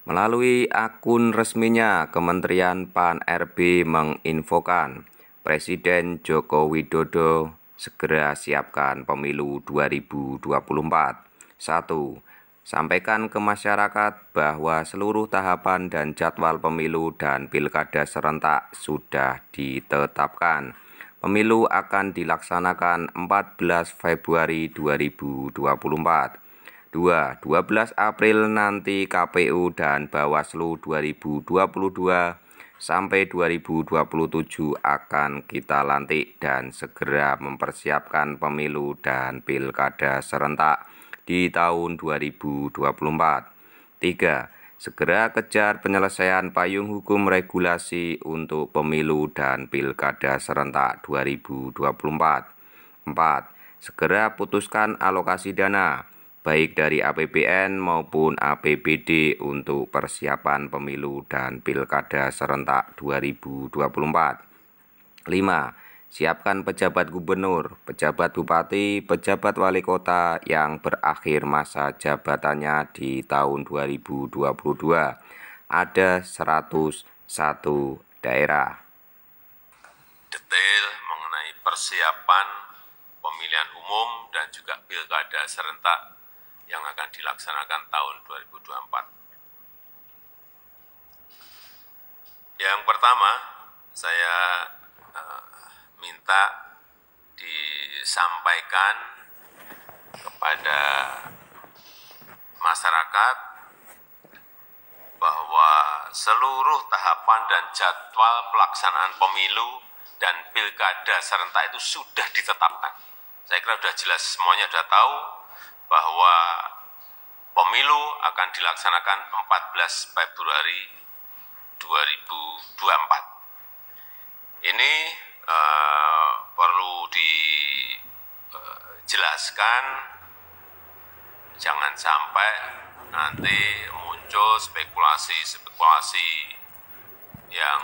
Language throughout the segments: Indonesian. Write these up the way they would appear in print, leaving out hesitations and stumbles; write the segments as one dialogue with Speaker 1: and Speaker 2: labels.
Speaker 1: Melalui akun resminya, Kementerian Pan-RB menginfokan Presiden Joko Widodo segera siapkan pemilu 2024. 1. Sampaikan ke masyarakat bahwa seluruh tahapan dan jadwal pemilu dan pilkada serentak sudah ditetapkan. Pemilu akan dilaksanakan 14 Februari 2024. 12 April nanti KPU dan Bawaslu 2022 sampai 2027 akan kita lantik dan segera mempersiapkan pemilu dan pilkada serentak di tahun 2024. 3. Segera kejar penyelesaian payung hukum regulasi untuk pemilu dan pilkada serentak 2024. 4. Segera putuskan alokasi dana baik dari APBN maupun APBD untuk persiapan pemilu dan pilkada serentak 2024. 5. Siapkan pejabat gubernur, pejabat bupati, pejabat wali kota yang berakhir masa jabatannya di tahun 2022. Ada 101 daerah.
Speaker 2: Detail mengenai persiapan pemilihan umum dan juga pilkada serentak yang akan dilaksanakan tahun 2024. Yang pertama, saya minta disampaikan kepada masyarakat bahwa seluruh tahapan dan jadwal pelaksanaan pemilu dan pilkada serentak itu sudah ditetapkan. Saya kira sudah jelas, semuanya sudah tahu bahwa pemilu akan dilaksanakan 14 Februari 2024. Ini perlu dijelaskan, jangan sampai nanti muncul spekulasi-spekulasi yang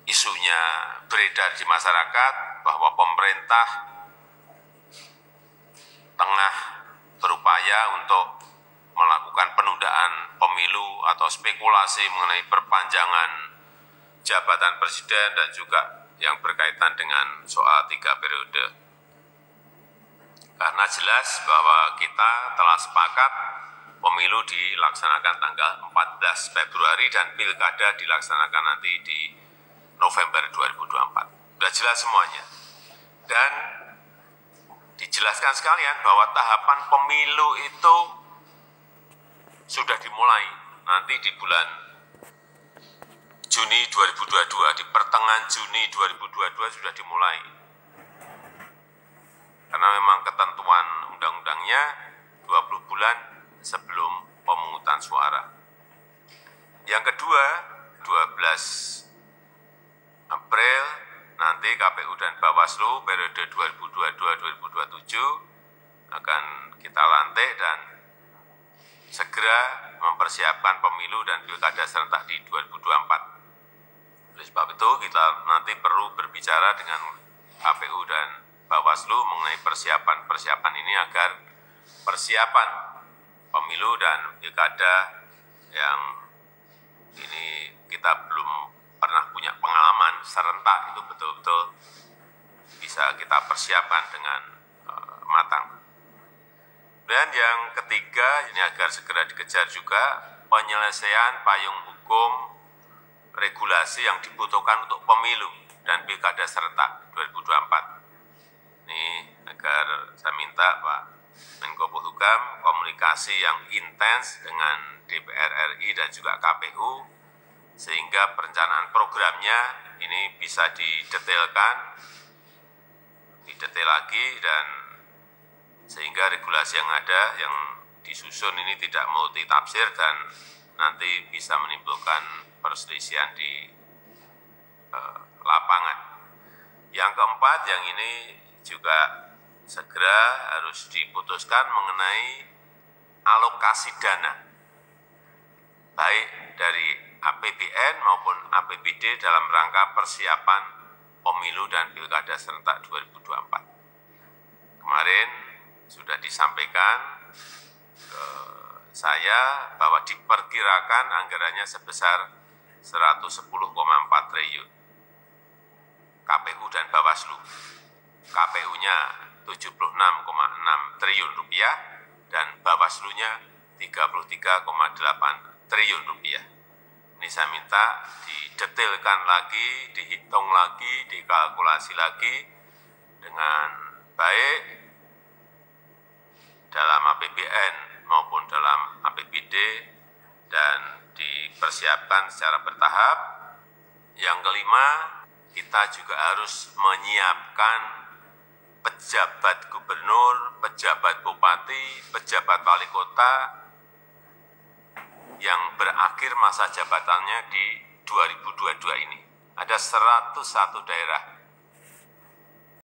Speaker 2: isunya beredar di masyarakat bahwa pemerintah tengah berupaya untuk melakukan penundaan pemilu atau spekulasi mengenai perpanjangan jabatan presiden dan juga yang berkaitan dengan soal 3 periode. Karena jelas bahwa kita telah sepakat pemilu dilaksanakan tanggal 14 Februari dan pilkada dilaksanakan nanti di November 2024. Sudah jelas semuanya. Dan dijelaskan sekalian bahwa tahapan pemilu itu sudah dimulai nanti di bulan Juni 2022, di pertengahan Juni 2022 sudah dimulai. Karena memang ketentuan undang-undangnya 20 bulan sebelum pemungutan suara. Yang kedua, 12 April nanti KPU dan Bawaslu periode 2022-2027 akan kita lantik dan segera mempersiapkan pemilu dan pilkada serentak di 2024. Oleh sebab itu kita nanti perlu berbicara dengan KPU dan Bawaslu mengenai persiapan ini agar persiapan pemilu dan pilkada yang ini kita belum pernah punya pengalaman serentak itu betul-betul bisa kita persiapkan dengan matang. Dan yang ketiga, ini agar segera dikejar juga penyelesaian payung hukum regulasi yang dibutuhkan untuk pemilu dan pilkada serentak 2024. Ini agar saya minta Pak Menko Polhukam komunikasi yang intens dengan DPR RI dan juga KPU sehingga perencanaan programnya ini bisa didetailkan, didetail lagi dan sehingga regulasi yang ada yang disusun ini tidak multitafsir dan nanti bisa menimbulkan perselisihan di lapangan. Yang keempat, yang ini juga segera harus diputuskan mengenai alokasi dana, baik dari APBN maupun APBD dalam rangka persiapan pemilu dan pilkada serentak 2024. disampaikan ke saya bahwa diperkirakan anggarannya sebesar 110,4 triliun. KPU dan Bawaslu. KPU-nya 76,6 triliun rupiah dan Bawaslu-nya 33,8 triliun rupiah. Ini saya minta didetailkan lagi, dihitung lagi, dikalkulasi lagi dengan baik dalam APBN maupun dalam APBD dan dipersiapkan secara bertahap. Yang kelima, kita juga harus menyiapkan pejabat gubernur, pejabat bupati, pejabat wali kota yang berakhir masa jabatannya di 2022 ini. Ada 101 daerah